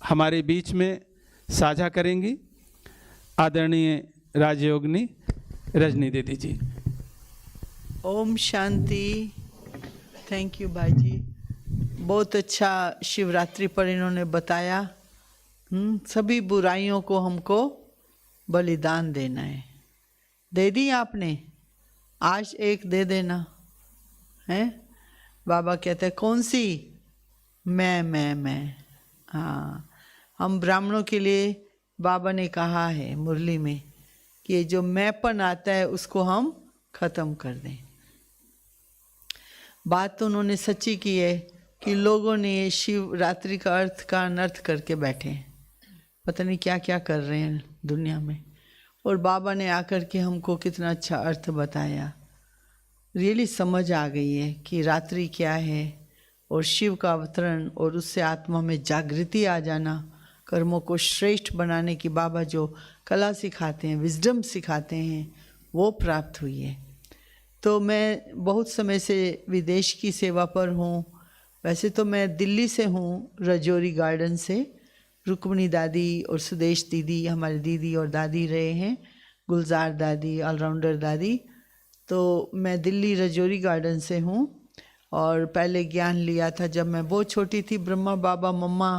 हमारे बीच में साझा करेंगी आदरणीय राजयोगिनी रजनी दीदी जी। ओम शांति। थैंक यू भाई जी, बहुत अच्छा शिवरात्रि पर इन्होंने बताया। सभी बुराइयों को हमको बलिदान देना है। दे दी आपने, आज एक दे देना है। बाबा कहते हैं कौन सी? मैं। हाँ, हम ब्राह्मणों के लिए बाबा ने कहा है मुरली में कि ये जो मैंपन आता है उसको हम खत्म कर दें। बात तो उन्होंने सच्ची की है कि लोगों ने ये शिवरात्रि का अर्थ का अनर्थ करके बैठे हैं, पता नहीं क्या क्या कर रहे हैं दुनिया में। और बाबा ने आकर के हमको कितना अच्छा अर्थ बताया। रियली समझ आ गई है कि रात्रि क्या है और शिव का अवतरण और उससे आत्मा में जागृति आ जाना, कर्मों को श्रेष्ठ बनाने की बाबा जो कला सिखाते हैं, विजडम सिखाते हैं, वो प्राप्त हुई है। तो मैं बहुत समय से विदेश की सेवा पर हूँ। वैसे तो मैं दिल्ली से हूँ, रजौरी गार्डन से। रुक्मणी दादी और सुदेश दीदी हमारी दीदी और दादी रहे हैं, गुलजार दादी, ऑलराउंडर दादी। तो मैं दिल्ली रजौरी गार्डन से हूँ और पहले ज्ञान लिया था जब मैं बहुत छोटी थी। ब्रह्मा बाबा मम्मा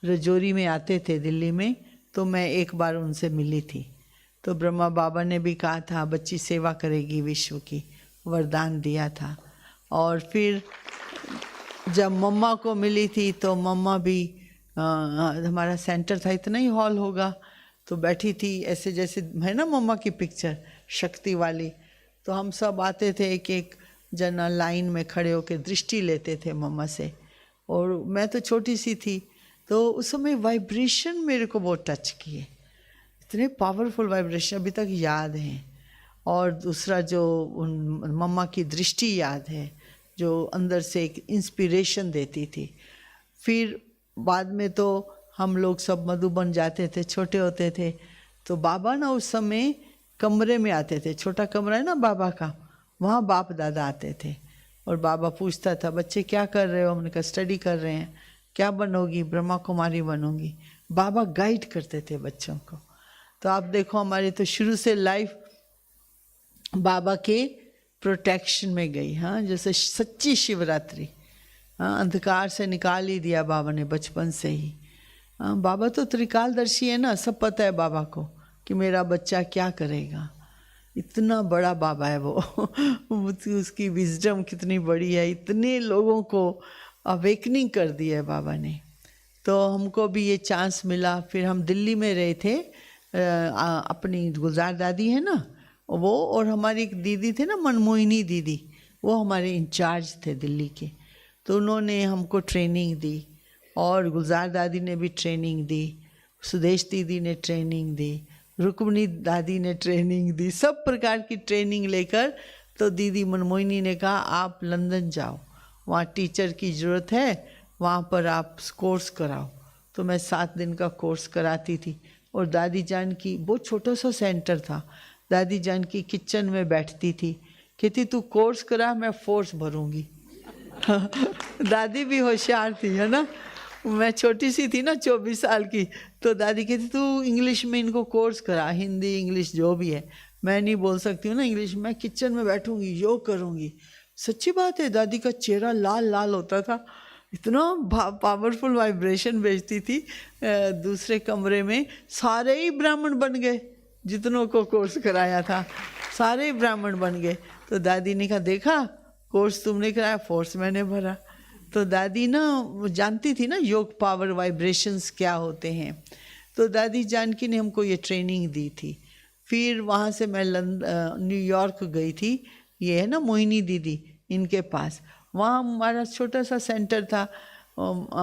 रजौरी में आते थे दिल्ली में, तो मैं एक बार उनसे मिली थी। तो ब्रह्मा बाबा ने भी कहा था बच्ची सेवा करेगी विश्व की, वरदान दिया था। और फिर जब मम्मा को मिली थी तो मम्मा भी हमारा सेंटर था, इतना ही हॉल होगा, तो बैठी थी ऐसे जैसे है ना मम्मा की पिक्चर शक्ति वाली। तो हम सब आते थे, एक एक जना लाइन में खड़े होकर दृष्टि लेते थे मम्मा से। और मैं तो छोटी सी थी, तो उस समय वाइब्रेशन मेरे को बहुत टच किए, इतने पावरफुल वाइब्रेशन अभी तक याद हैं। और दूसरा जो उन मम्मा की दृष्टि याद है, जो अंदर से एक इंस्पिरेशन देती थी। फिर बाद में तो हम लोग सब मधुबन जाते थे, छोटे होते थे। तो बाबा ना उस समय कमरे में आते थे, छोटा कमरा है ना बाबा का, वहाँ बाप दादा आते थे। और बाबा पूछता था बच्चे क्या कर रहे हो? हमने कहा स्टडी कर रहे हैं। क्या बनोगी? ब्रह्मा कुमारी बनूंगी। बाबा गाइड करते थे बच्चों को। तो आप देखो हमारी तो शुरू से लाइफ बाबा के प्रोटेक्शन में गई। हाँ, जैसे सच्ची शिवरात्रि। हाँ, अंधकार से निकाल ही दिया बाबा ने बचपन से ही। हाँ, बाबा तो त्रिकालदर्शी है ना, सब पता है बाबा को कि मेरा बच्चा क्या करेगा। इतना बड़ा बाबा है वो उसकी विजडम कितनी बड़ी है, इतने लोगों को अवेकनिंग कर दी है बाबा ने। तो हमको भी ये चांस मिला। फिर हम दिल्ली में रहे थे, अपनी गुलजार दादी है ना वो, और हमारी एक दीदी थे ना मनमोहिनी दीदी, वो हमारे इंचार्ज थे दिल्ली के। तो उन्होंने हमको ट्रेनिंग दी और गुलजार दादी ने भी ट्रेनिंग दी, सुदेश दीदी ने ट्रेनिंग दी, रुक्मणी दादी ने ट्रेनिंग दी, सब प्रकार की ट्रेनिंग लेकर तो दीदी मनमोहिनी ने कहा आप लंदन जाओ, वहाँ टीचर की ज़रूरत है, वहाँ पर आप कोर्स कराओ। तो मैं 7 दिन का कोर्स कराती थी। और दादी जान की बहुत छोटा सा सेंटर था, दादी जान की किचन में बैठती थी, कहती तू कोर्स करा मैं फोर्स भरूंगी दादी भी होशियार थी है ना। मैं छोटी सी थी ना 24 साल की, तो दादी कहती तू इंग्लिश में इनको कोर्स करा, हिंदी इंग्लिश जो भी है, मैं नहीं बोल सकती हूँ ना इंग्लिश, मैं किचन में बैठूंगी योग करूँगी। सच्ची बात है, दादी का चेहरा लाल लाल होता था, इतना पावरफुल वाइब्रेशन भेजती थी। दूसरे कमरे में सारे ही ब्राह्मण बन गए, जितनों को कोर्स कराया था सारे ही ब्राह्मण बन गए। तो दादी ने कहा देखा कोर्स तुमने कराया, फोर्स मैंने भरा। तो दादी ना जानती थी ना योग पावर वाइब्रेशंस क्या होते हैं। तो दादी जानकी ने हमको ये ट्रेनिंग दी थी। फिर वहाँ से मैं न्यूयॉर्क गई थी, ये है ना मोहिनी दीदी इनके पास, वहाँ हमारा छोटा सा सेंटर था।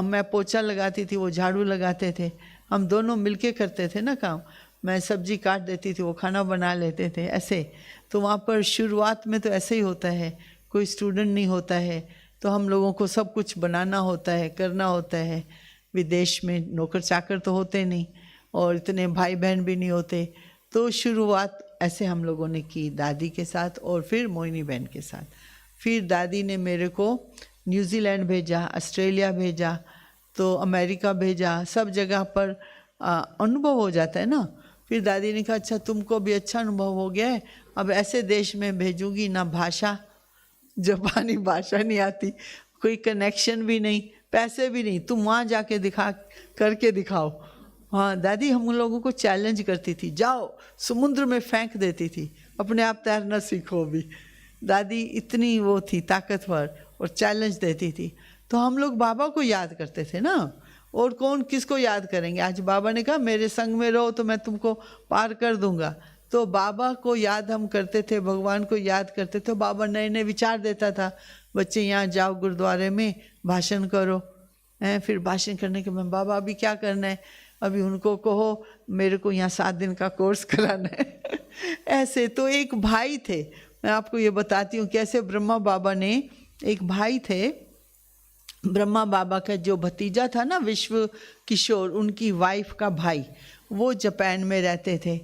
मैं पोछा लगाती थी, वो झाड़ू लगाते थे, हम दोनों मिलके करते थे ना काम। मैं सब्जी काट देती थी, वो खाना बना लेते थे ऐसे। तो वहाँ पर शुरुआत में तो ऐसे ही होता है, कोई स्टूडेंट नहीं होता है, तो हम लोगों को सब कुछ बनाना होता है, करना होता है। विदेश में नौकर चाकर तो होते नहीं और इतने भाई बहन भी नहीं होते। तो शुरुआत ऐसे हम लोगों ने की दादी के साथ और फिर मोहिनी बहन के साथ। फिर दादी ने मेरे को न्यूजीलैंड भेजा, ऑस्ट्रेलिया भेजा। तो अमेरिका भेजा, सब जगह पर अनुभव हो जाता है ना। फिर दादी ने कहा अच्छा तुमको भी अच्छा अनुभव हो गया है, अब ऐसे देश में भेजूंगी ना भाषा, जापानी भाषा नहीं आती, कोई कनेक्शन भी नहीं, पैसे भी नहीं, तुम वहाँ जाके करके दिखाओ। हाँ दादी हम लोगों को चैलेंज करती थी, जाओ समुद्र में फेंक देती थी, अपने आप तैरना सीखो भी। दादी इतनी वो थी ताकतवर और चैलेंज देती थी। तो हम लोग बाबा को याद करते थे ना, और कौन किसको याद करेंगे। आज बाबा ने कहा मेरे संग में रहो तो मैं तुमको पार कर दूंगा, तो बाबा को याद हम करते थे, भगवान को याद करते थे। बाबा नए नए विचार देता था, बच्चे यहाँ जाओ गुरुद्वारे में भाषण करो, हैं। फिर भाषण करने के बाद बाबा अभी क्या करना है, अभी उनको कहो मेरे को यहाँ 7 दिन का कोर्स कराना है। ऐसे तो एक भाई थे, मैं आपको ये बताती हूँ कैसे ब्रह्मा बाबा ने, एक भाई थे ब्रह्मा बाबा का जो भतीजा था ना विश्व किशोर, उनकी वाइफ का भाई, वो जापान में रहते थे।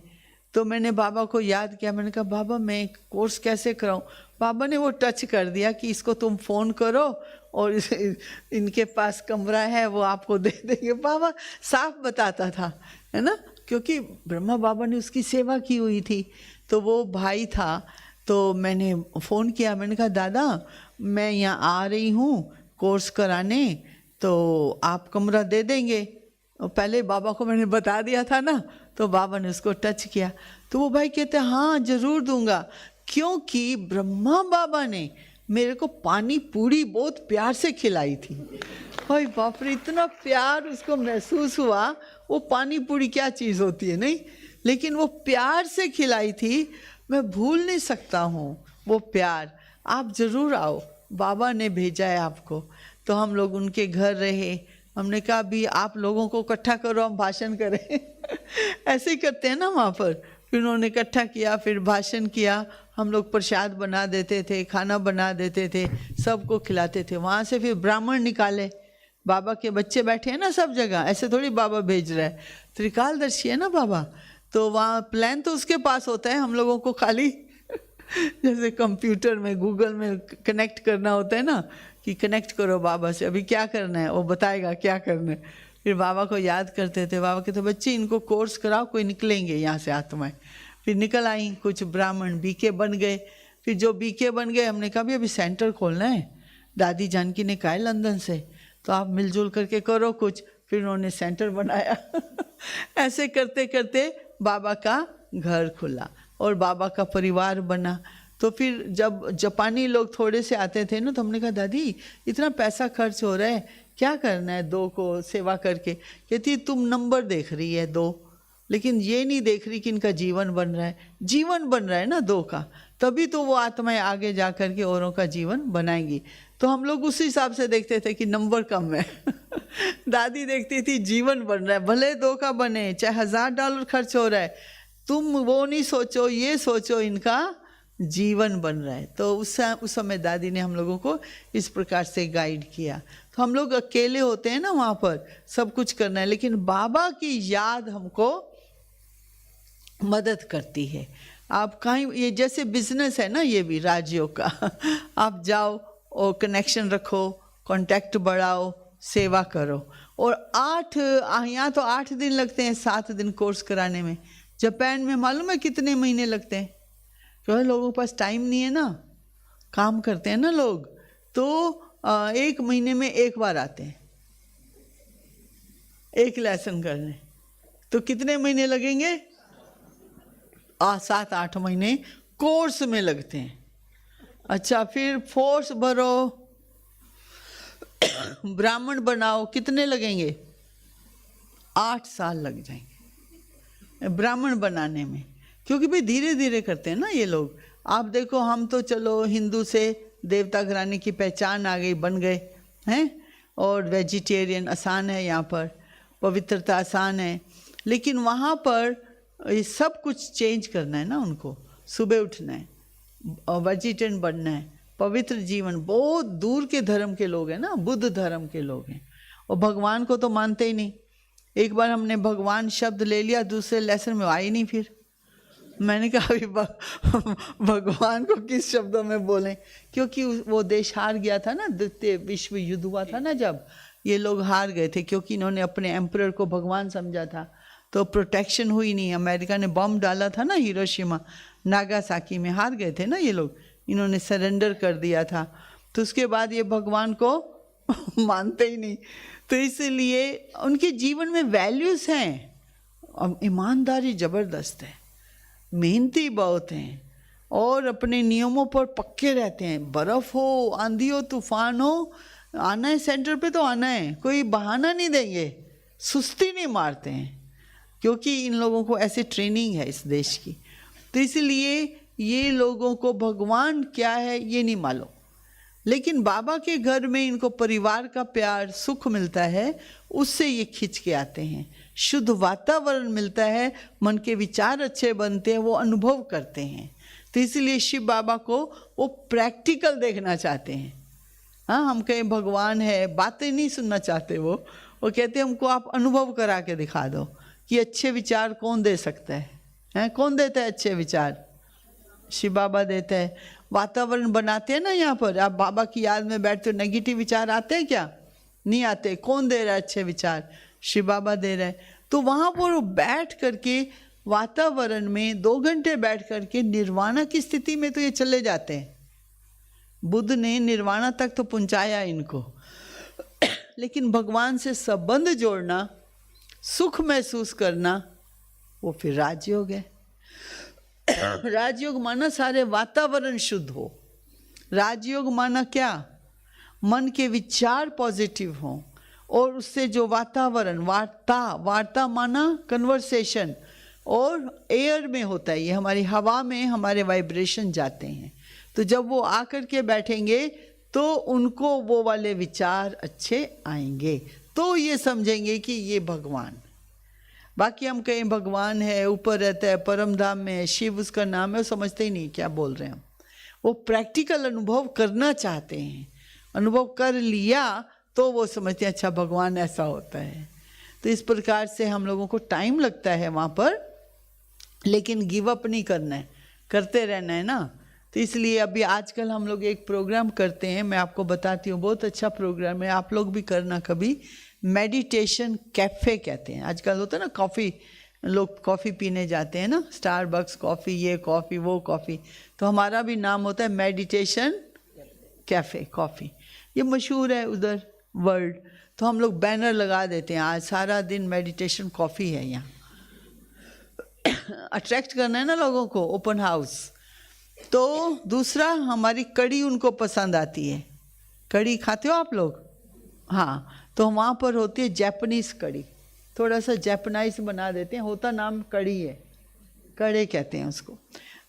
तो मैंने बाबा को याद किया, मैंने कहा बाबा मैं कोर्स कैसे कराऊं। बाबा ने वो टच कर दिया कि इसको तुम फ़ोन करो और इनके पास कमरा है वो आपको दे देंगे। बाबा साफ बताता था, है ना, क्योंकि ब्रह्मा बाबा ने उसकी सेवा की हुई थी। तो वो भाई था, तो मैंने फ़ोन किया, मैंने कहा दादा मैं यहाँ आ रही हूँ कोर्स कराने, तो आप कमरा दे देंगे। और पहले बाबा को मैंने बता दिया था ना, तो बाबा ने उसको टच किया। तो वो भाई कहते हैं हाँ ज़रूर दूंगा, क्योंकि ब्रह्मा बाबा ने मेरे को पानी पूरी बहुत प्यार से खिलाई थी। भाई बाप रे, इतना प्यार उसको महसूस हुआ। वो पानी पूरी क्या चीज़ होती है नहीं, लेकिन वो प्यार से खिलाई थी, मैं भूल नहीं सकता हूँ वो प्यार। आप ज़रूर आओ, बाबा ने भेजा है आपको। तो हम लोग उनके घर रहे, हमने कहा अभी आप लोगों को इकट्ठा करो हम भाषण करें। ऐसे ही करते हैं ना वहाँ पर। फिर उन्होंने इकट्ठा किया, फिर भाषण किया, हम लोग प्रसाद बना देते थे, खाना बना देते थे, सबको खिलाते थे। वहाँ से फिर ब्राह्मण निकाले, बाबा के बच्चे बैठे हैं ना सब जगह, ऐसे थोड़ी बाबा भेज रहा है, त्रिकालदर्शी है ना बाबा। तो वहाँ प्लान तो उसके पास होता है, हम लोगों को खाली जैसे कंप्यूटर में गूगल में कनेक्ट करना होता है ना, कि कनेक्ट करो बाबा से, अभी क्या करना है वो बताएगा क्या करना है। फिर बाबा को याद करते थे, बाबा कहते बच्चे इनको कोर्स कराओ, कोई निकलेंगे यहाँ से आत्माएं। फिर निकल आई कुछ ब्राह्मण, बीके बन गए। फिर जो बीके बन गए हमने कहा भी अभी सेंटर खोलना है, दादी जानकी ने कहा है लंदन से, तो आप मिलजुल करके करो कुछ। फिर उन्होंने सेंटर बनाया। ऐसे करते करते बाबा का घर खुला और बाबा का परिवार बना। तो फिर जब जापानी लोग थोड़े से आते थे ना, तो हमने कहा दादी इतना पैसा खर्च हो रहा है, क्या करना है 2 को सेवा करके। कहती तुम नंबर देख रही है 2, लेकिन ये नहीं देख रही कि इनका जीवन बन रहा है। जीवन बन रहा है ना 2 का, तभी तो वो आत्माएं आगे जा कर के औरों का जीवन बनाएंगी। तो हम लोग उस हिसाब से देखते थे कि नंबर कम है। दादी देखती थी जीवन बन रहा है, भले 2 का बने, चाहे $1000 खर्च हो रहा है, तुम वो नहीं सोचो, ये सोचो इनका जीवन बन रहा है। तो उस समय दादी ने हम लोगों को इस प्रकार से गाइड किया। तो हम लोग अकेले होते हैं ना वहाँ पर, सब कुछ करना है, लेकिन बाबा की याद हमको मदद करती है। आप कहीं, ये जैसे बिजनेस है ना, ये भी राजयोग का। आप जाओ और कनेक्शन रखो, कांटेक्ट बढ़ाओ, सेवा करो। और यहाँ तो 8 दिन लगते हैं 7 दिन कोर्स कराने में। जापान में मालूम है कितने महीने लगते हैं, क्योंकि लोगों के पास टाइम नहीं है ना, काम करते हैं ना लोग। तो 1 महीने में 1 बार आते हैं 1 लेसन करने। तो कितने महीने लगेंगे? 7-8 महीने कोर्स में लगते हैं। अच्छा, फिर फोर्स भरो, ब्राह्मण बनाओ, कितने लगेंगे? 8 साल लग जाएंगे ब्राह्मण बनाने में, क्योंकि भाई धीरे धीरे करते हैं ना ये लोग। आप देखो, हम तो चलो हिंदू से देवता घराने की पहचान आ गई, बन गए हैं, और वेजिटेरियन आसान है, यहाँ पर पवित्रता आसान है। लेकिन वहाँ पर ये सब कुछ चेंज करना है ना उनको, सुबह उठना है, वेजिटेरियन बनना है, पवित्र जीवन। बहुत दूर के धर्म के लोग हैं ना, बुद्ध धर्म के लोग हैं, और भगवान को तो मानते ही नहीं। एक बार हमने भगवान शब्द ले लिया, दूसरे लेसन में आई नहीं। फिर मैंने कहा अभी भगवान को किस शब्दों में बोलें, क्योंकि वो देश हार गया था ना, द्वितीय विश्व युद्ध हुआ था ना जब, ये लोग हार गए थे, क्योंकि इन्होंने अपने एम्परर को भगवान समझा था, तो प्रोटेक्शन हुई नहीं। अमेरिका ने बम डाला था ना हिरोशिमा नागासाकी में, हार गए थे ना ये लोग, इन्होंने सरेंडर कर दिया था। तो उसके बाद ये भगवान को मानते ही नहीं। तो इसलिए उनके जीवन में वैल्यूज़ हैं, ईमानदारी ज़बरदस्त है, मेहनती बहुत हैं और अपने नियमों पर पक्के रहते हैं। बर्फ़ हो, आंधी हो, तूफान हो, आना है सेंटर पे तो आना है, कोई बहाना नहीं देंगे, सुस्ती नहीं मारते हैं, क्योंकि इन लोगों को ऐसे ट्रेनिंग है इस देश की। तो इसलिए ये लोगों को भगवान क्या है ये नहीं मालूम, लेकिन बाबा के घर में इनको परिवार का प्यार सुख मिलता है, उससे ये खिंच के आते हैं। शुद्ध वातावरण मिलता है, मन के विचार अच्छे बनते हैं, वो अनुभव करते हैं। तो इसलिए शिव बाबा को वो प्रैक्टिकल देखना चाहते हैं। हाँ, हम कहें भगवान है, बातें नहीं सुनना चाहते वो कहते हैं हमको आप अनुभव करा के दिखा दो कि अच्छे विचार कौन दे सकता है, हैं? कौन देता है अच्छे विचार? शिव बाबा देता है। वातावरण बनाते हैं ना यहाँ पर, आप बाबा की याद में बैठते हो, नेगेटिव विचार आते हैं क्या? नहीं आते। कौन दे रहा है अच्छे विचार? शिव बाबा दे रहा है। तो वहाँ पर बैठ करके वातावरण में 2 घंटे बैठ करके निर्वाणा की स्थिति में तो ये चले जाते हैं। बुद्ध ने निर्वाणा तक तो पहुँचाया इनको, लेकिन भगवान से संबंध जोड़ना, सुख महसूस करना, वो फिर राजयोग है। राजयोग माना सारे वातावरण शुद्ध हो। राजयोग माना क्या? मन के विचार पॉजिटिव हों और उससे जो वातावरण, वार्ता माना कन्वर्सेशन, और एयर में होता है, ये हमारी हवा में हमारे वाइब्रेशन जाते हैं। तो जब वो आकर के बैठेंगे तो उनको वो वाले विचार अच्छे आएंगे, तो ये समझेंगे कि ये भगवान। बाकी हम कहें भगवान है, ऊपर रहता है, परम धाम में है, शिव उसका नाम है, वो समझते ही नहीं क्या बोल रहे हैं हम। वो प्रैक्टिकल अनुभव करना चाहते हैं, अनुभव कर लिया तो वो समझते हैं अच्छा भगवान ऐसा होता है। तो इस प्रकार से हम लोगों को टाइम लगता है वहाँ पर, लेकिन गिव अप नहीं करना है, करते रहना है ना। तो इसलिए अभी आजकल हम लोग एक प्रोग्राम करते हैं, मैं आपको बताती हूँ, बहुत अच्छा प्रोग्राम है, आप लोग भी करना कभी। मेडिटेशन कैफ़े कहते हैं। आजकल होता है ना कॉफ़ी, लोग कॉफ़ी पीने जाते हैं ना, स्टारबक्स कॉफ़ी, ये कॉफ़ी वो कॉफ़ी, तो हमारा भी नाम होता है मेडिटेशन कैफ़े कॉफ़ी। ये मशहूर है उधर वर्ल्ड। तो हम लोग बैनर लगा देते हैं, आज सारा दिन मेडिटेशन कॉफ़ी है यहाँ। अट्रैक्ट करना है ना लोगों को, ओपन हाउस। तो दूसरा, हमारी कड़ी उनको पसंद आती है। कड़ी खाते हो आप लोग? हाँ, तो वहाँ पर होती है जापानीज़ कड़ी, थोड़ा सा जापानाइज बना देते हैं, होता नाम कड़ी है, कड़े कहते हैं उसको।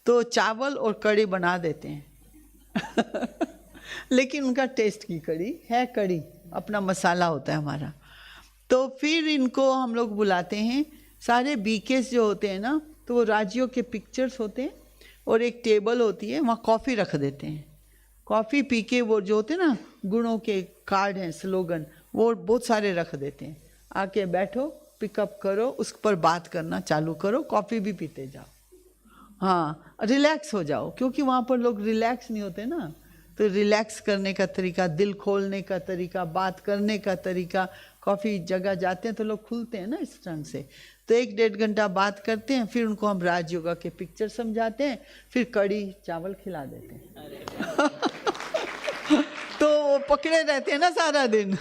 तो चावल और कड़ी बना देते हैं लेकिन उनका टेस्ट की कड़ी है, कड़ी अपना मसाला होता है हमारा। तो फिर इनको हम लोग बुलाते हैं, सारे बीकेस जो होते हैं ना, तो वो राजियों के पिक्चर्स होते हैं और एक टेबल होती है, वहाँ कॉफ़ी रख देते हैं। कॉफ़ी पी के वो जो होते हैं ना गुणों के कार्ड हैं, स्लोगन, वो बहुत सारे रख देते हैं। आके बैठो, पिकअप करो, उस पर बात करना चालू करो, कॉफ़ी भी पीते जाओ, हाँ रिलैक्स हो जाओ, क्योंकि वहाँ पर लोग रिलैक्स नहीं होते ना। तो रिलैक्स करने का तरीका, दिल खोलने का तरीका, बात करने का तरीका, कॉफ़ी जगह जाते हैं तो लोग खुलते हैं ना इस ढंग से। तो 1-1.5 घंटा बात करते हैं, फिर उनको हम राजयोगा के पिक्चर समझाते हैं, फिर कड़ी चावल खिला देते हैं तो वो पकड़े रहते हैं ना सारा दिन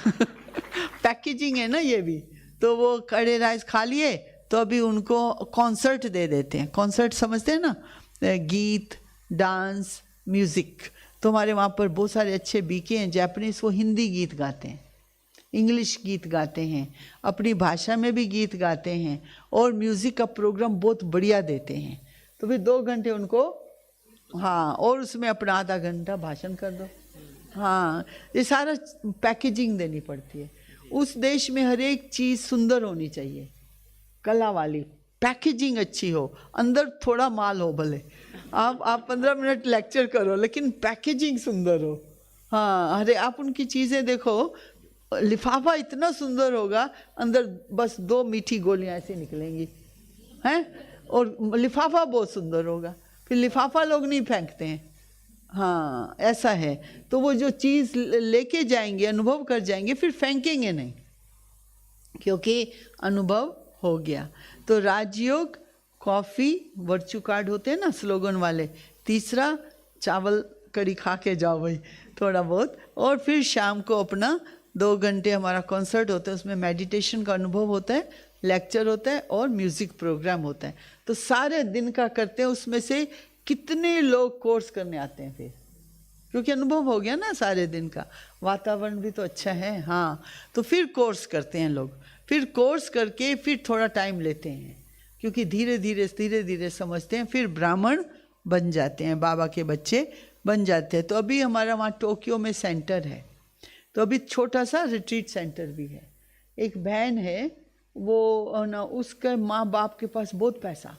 पैकेजिंग है ना ये भी। तो वो कड़े राइस खा लिए तो अभी उनको कॉन्सर्ट दे देते हैं। कॉन्सर्ट समझते हैं ना, गीत, डांस, म्यूज़िक। तो हमारे वहाँ पर बहुत सारे अच्छे बीके हैं जापानीज़, वो हिंदी गीत गाते हैं, इंग्लिश गीत गाते हैं, अपनी भाषा में भी गीत गाते हैं, और म्यूज़िक का प्रोग्राम बहुत बढ़िया देते हैं। तो फिर 2 घंटे उनको, हाँ, और उसमें अपना आधा घंटा भाषण कर दो। हाँ, ये सारा पैकेजिंग देनी पड़ती है। उस देश में हर एक चीज़ सुंदर होनी चाहिए, कला वाली, पैकेजिंग अच्छी हो, अंदर थोड़ा माल हो, भले आप 15 मिनट लेक्चर करो लेकिन पैकेजिंग सुंदर हो। हाँ, अरे आप उनकी चीज़ें देखो, लिफाफा इतना सुंदर होगा, अंदर बस 2 मीठी गोलियां ऐसी निकलेंगी हैं, और लिफाफा बहुत सुंदर होगा। फिर लिफाफा लोग नहीं फेंकते हैं, हाँ ऐसा है। तो वो जो चीज़ लेके जाएंगे, अनुभव कर जाएंगे, फिर फेंकेंगे नहीं, क्योंकि अनुभव हो गया। तो राजयोग, कॉफ़ी, वर्चू कार्ड होते हैं ना स्लोगन वाले, तीसरा चावल कड़ी खा के जाओ भाई थोड़ा बहुत, और फिर शाम को अपना 2 घंटे हमारा कॉन्सर्ट होता है, उसमें मेडिटेशन का अनुभव होता है, लेक्चर होता है और म्यूज़िक प्रोग्राम होता है। तो सारे दिन का करते हैं, उसमें से कितने लोग कोर्स करने आते हैं फिर, क्योंकि अनुभव हो गया ना सारे दिन का, वातावरण भी तो अच्छा है। हाँ, तो फिर कोर्स करते हैं लोग, फिर कोर्स करके फिर थोड़ा टाइम लेते हैं, क्योंकि धीरे धीरे समझते हैं, फिर ब्राह्मण बन जाते हैं, बाबा के बच्चे बन जाते हैं। तो अभी हमारा वहाँ टोक्यो में सेंटर है, तो अभी छोटा सा रिट्रीट सेंटर भी है। एक बहन है, वो ना उसके माँ बाप के पास बहुत पैसा,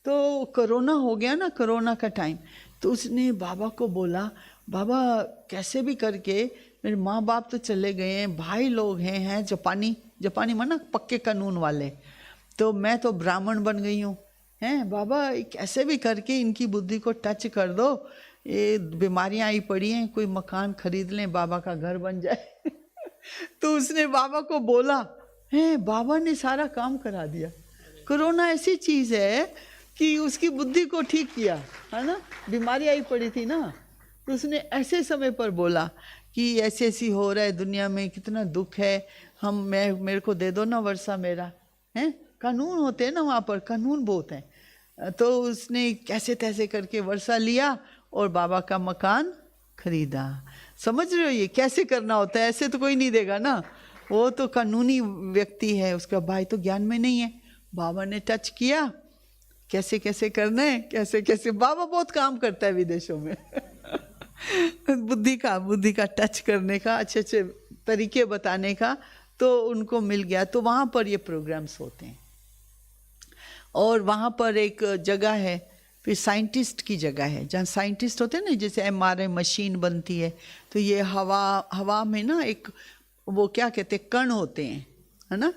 तो कोरोना हो गया ना, कोरोना का टाइम, तो उसने बाबा को बोला, बाबा कैसे भी करके मेरे माँ बाप तो चले गए हैं, भाई लोग हैं जापानी माना पक्के कानून वाले, तो मैं तो ब्राह्मण बन गई हूँ, हैं बाबा कैसे भी करके इनकी बुद्धि को टच कर दो, ये बीमारियाँ आई पड़ी हैं, कोई मकान खरीद लें, बाबा का घर बन जाए। तो उसने बाबा को बोला, हैं बाबा ने सारा काम करा दिया। कोरोना ऐसी चीज़ है कि उसकी बुद्धि को ठीक किया, है ना, बीमारी आई पड़ी थी ना, तो उसने ऐसे समय पर बोला कि ऐसे ऐसी हो रहा है दुनिया में, कितना दुख है, मेरे को दे दो ना वर्षा मेरा, हैं कानून होते हैं ना वहाँ पर, कानून बहुत है। तो उसने कैसे तैसे करके वर्षा लिया और बाबा का मकान खरीदा। समझ रहे हो ये कैसे करना होता है, ऐसे तो कोई नहीं देगा ना, वो तो कानूनी व्यक्ति है, उसका भाई तो ज्ञान में नहीं है, बाबा ने टच किया, कैसे कैसे करना है, कैसे कैसे, बाबा बहुत काम करता है विदेशों में। बुद्धि का टच करने का, अच्छे अच्छे तरीके बताने का, तो उनको मिल गया। तो वहाँ पर ये प्रोग्राम्स होते हैं, और वहाँ पर एक जगह है, फिर साइंटिस्ट की जगह है, जहाँ साइंटिस्ट होते हैं ना, जैसे MRI मशीन बनती है, तो ये हवा में ना एक वो क्या कहते हैं, कण होते हैं, है ना,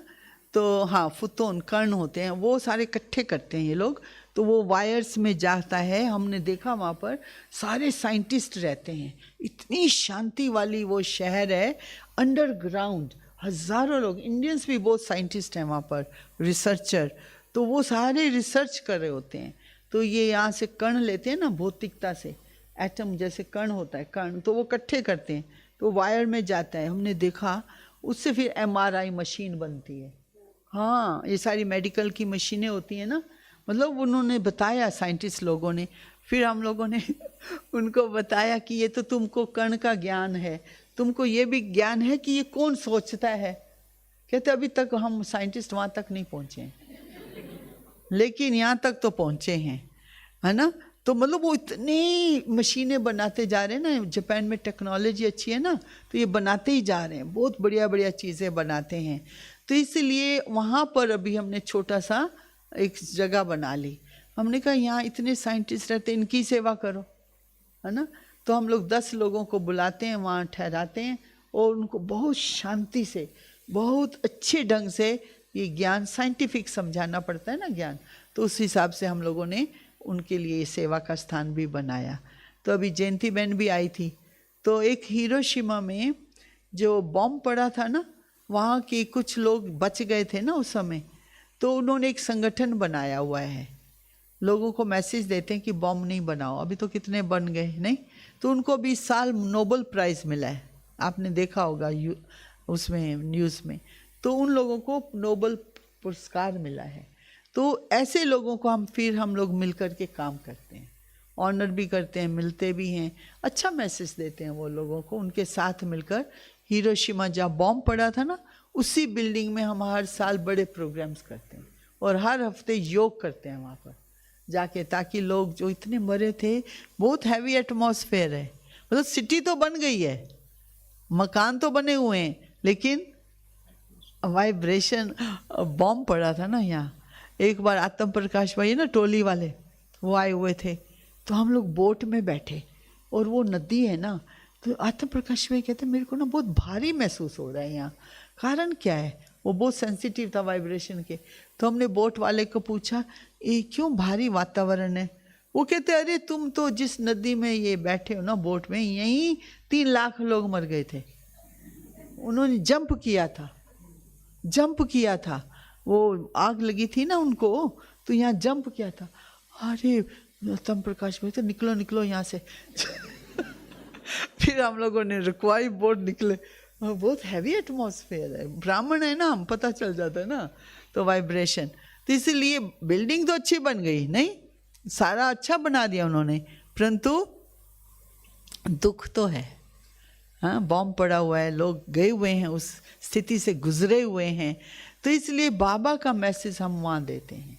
तो हाँ फुतोन कण होते हैं, वो सारे इकट्ठे करते हैं ये लोग, तो वो वायर्स में जाता है। हमने देखा वहाँ पर सारे साइंटिस्ट रहते हैं, इतनी शांति वाली वो शहर है, अंडरग्राउंड हज़ारों लोग, इंडियंस भी बहुत साइंटिस्ट हैं वहाँ पर, रिसर्चर, तो वो सारे रिसर्च कर रहे होते हैं। तो ये यहाँ से कण लेते हैं ना, भौतिकता से एटम जैसे कण होता है, कण, तो वो इकट्ठे करते हैं, तो वायर में जाता है, हमने देखा, उससे फिर MRI मशीन बनती है। हाँ, ये सारी मेडिकल की मशीनें होती हैं ना, मतलब उन्होंने बताया साइंटिस्ट लोगों ने, फिर हम लोगों ने उनको बताया कि ये तो तुमको कण का ज्ञान है, तुमको ये भी ज्ञान है कि ये कौन सोचता है। कहते अभी तक हम साइंटिस्ट वहाँ तक नहीं पहुँचे हैं, लेकिन यहाँ तक तो पहुँचे हैं, है ना। तो मतलब वो इतनी मशीनें बनाते जा रहे हैं ना, जापान में टेक्नोलॉजी अच्छी है ना, तो ये बनाते ही जा रहे हैं, बहुत बढ़िया बढ़िया चीज़ें बनाते हैं। तो इसलिए वहाँ पर अभी हमने छोटा सा एक जगह बना ली, हमने कहा यहाँ इतने साइंटिस्ट रहते हैं, इनकी सेवा करो, है ना। तो हम लोग 10 लोगों को बुलाते हैं, वहाँ ठहराते हैं, और उनको बहुत शांति से, बहुत अच्छे ढंग से ये ज्ञान साइंटिफिक समझाना पड़ता है ना ज्ञान, तो उस हिसाब से हम लोगों ने उनके लिए सेवा का स्थान भी बनाया। तो अभी जयंती बहन भी आई थी, तो एक हिरोशिमा में जो बॉम्ब पड़ा था ना, वहाँ के कुछ लोग बच गए थे ना उस समय, तो उन्होंने एक संगठन बनाया हुआ है, लोगों को मैसेज देते हैं कि बॉम्ब नहीं बनाओ, अभी तो कितने बन गए नहीं, तो उनको अभी इस साल नोबेल प्राइज़ मिला है, आपने देखा होगा उसमें न्यूज़ में, तो उन लोगों को नोबेल पुरस्कार मिला है। तो ऐसे लोगों को हम लोग मिल कर के काम करते हैं, ऑनर भी करते हैं, मिलते भी हैं, अच्छा मैसेज देते हैं वो लोगों को। उनके साथ मिलकर हिरोशिमा जहाँ बॉम्ब पड़ा था ना, उसी बिल्डिंग में हम हर साल बड़े प्रोग्राम्स करते हैं, और हर हफ्ते योग करते हैं वहाँ पर जाके, ताकि लोग जो इतने मरे थे, बहुत हैवी एटमॉस्फेयर है, मतलब सिटी तो बन गई है, मकान तो बने हुए हैं, लेकिन वाइब्रेशन, बॉम्ब पड़ा था ना यहाँ। एक बार आत्म प्रकाश भाई ना टोली वाले, वो आए हुए थे, तो हम लोग बोट में बैठे, और वो नदी है ना, तो आत्म प्रकाश भाई कहते मेरे को ना बहुत भारी महसूस हो रहा है यहाँ, कारण क्या है, वो बहुत सेंसिटिव था वाइब्रेशन के। तो हमने बोट वाले को पूछा ये क्यों भारी वातावरण है, वो कहते अरे तुम तो जिस नदी में ये बैठे हो ना बोट में, यहीं 3 लाख लोग मर गए थे। उन्होंने जंप किया था, वो आग लगी थी ना उनको, तो यहाँ जंप किया था। अरे तम प्रकाश भाई तो निकलो निकलो यहाँ से फिर हम लोगों ने रुकवाई, बोट निकले। बहुत हैवी एटमॉस्फेयर है, ब्राह्मण है ना हम, पता चल जाता है ना, तो वाइब्रेशन। तो इसीलिए बिल्डिंग तो अच्छी बन गई, नहीं सारा अच्छा बना दिया उन्होंने, परंतु दुख तो है। हाँ, बॉम्ब पड़ा हुआ है, लोग गए हुए हैं, उस स्थिति से गुजरे हुए हैं। तो इसलिए बाबा का मैसेज हम वहाँ देते हैं,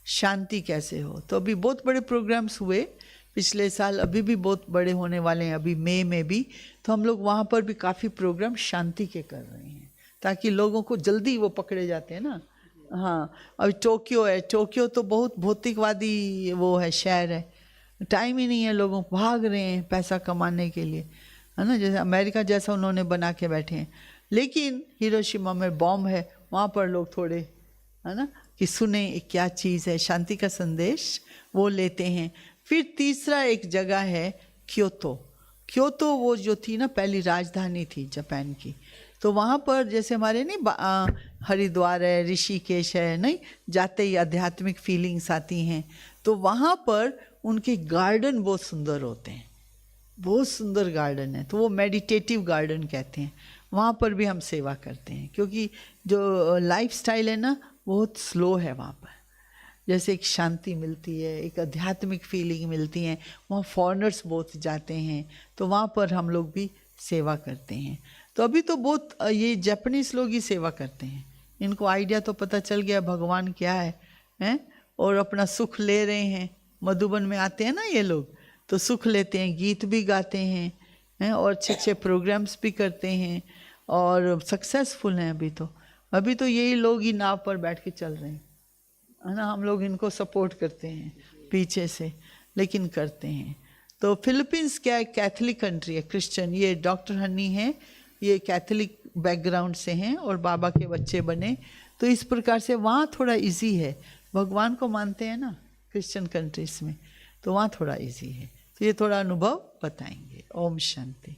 शांति कैसे हो। तो अभी बहुत बड़े प्रोग्राम्स हुए पिछले साल, अभी भी बहुत बड़े होने वाले हैं, अभी मई में भी। तो हम लोग वहाँ पर भी काफ़ी प्रोग्राम शांति के कर रहे हैं, ताकि लोगों को जल्दी वो पकड़े जाते हैं ना। हाँ, अभी टोक्यो है, टोक्यो तो बहुत भौतिकवादी वो है, शहर है, टाइम ही नहीं है, लोगों भाग रहे हैं पैसा कमाने के लिए, है ना, जैसे अमेरिका जैसा उन्होंने बना के बैठे हैं। लेकिन हिरोशिमा में बॉम्ब है, वहाँ पर लोग थोड़े, है ना, कि सुने क्या चीज़ है, शांति का संदेश वो लेते हैं। फिर तीसरा एक जगह है क्योतो। क्योतो वो जो थी ना पहली राजधानी थी जापान की, तो वहाँ पर जैसे हमारे नहीं हरिद्वार है, ऋषिकेश है, नहीं जाते ही आध्यात्मिक फीलिंग्स आती हैं। तो वहाँ पर उनके गार्डन बहुत सुंदर होते हैं, बहुत सुंदर गार्डन है, तो वो मेडिटेटिव गार्डन कहते हैं। वहाँ पर भी हम सेवा करते हैं, क्योंकि जो लाइफस्टाइल है ना बहुत स्लो है वहाँ पर, जैसे एक शांति मिलती है, एक आध्यात्मिक फीलिंग मिलती है। वहाँ फॉरेनर्स बहुत जाते हैं, तो वहाँ पर हम लोग भी सेवा करते हैं। तो अभी तो बहुत ये जापानीज लोग ही सेवा करते हैं, इनको आइडिया तो पता चल गया भगवान क्या है, हैं, और अपना सुख ले रहे हैं। मधुबन में आते हैं ना ये लोग, तो सुख लेते हैं, गीत भी गाते हैं, और अच्छे अच्छे प्रोग्राम्स भी करते हैं, और सक्सेसफुल हैं। अभी तो यही लोग ही नाव पर बैठ के चल रहे हैं, है ना, हम लोग इनको सपोर्ट करते हैं पीछे से, लेकिन करते हैं। तो फिलीपींस क्या है, कैथलिक कंट्री है, क्रिश्चियन। ये डॉक्टर हनी है, ये कैथलिक बैकग्राउंड से हैं और बाबा के बच्चे बने, तो इस प्रकार से वहाँ थोड़ा इजी है, भगवान को मानते हैं ना क्रिश्चियन कंट्रीज में, तो वहाँ थोड़ा इजी है। तो ये थोड़ा अनुभव बताएंगे। ओम शांति।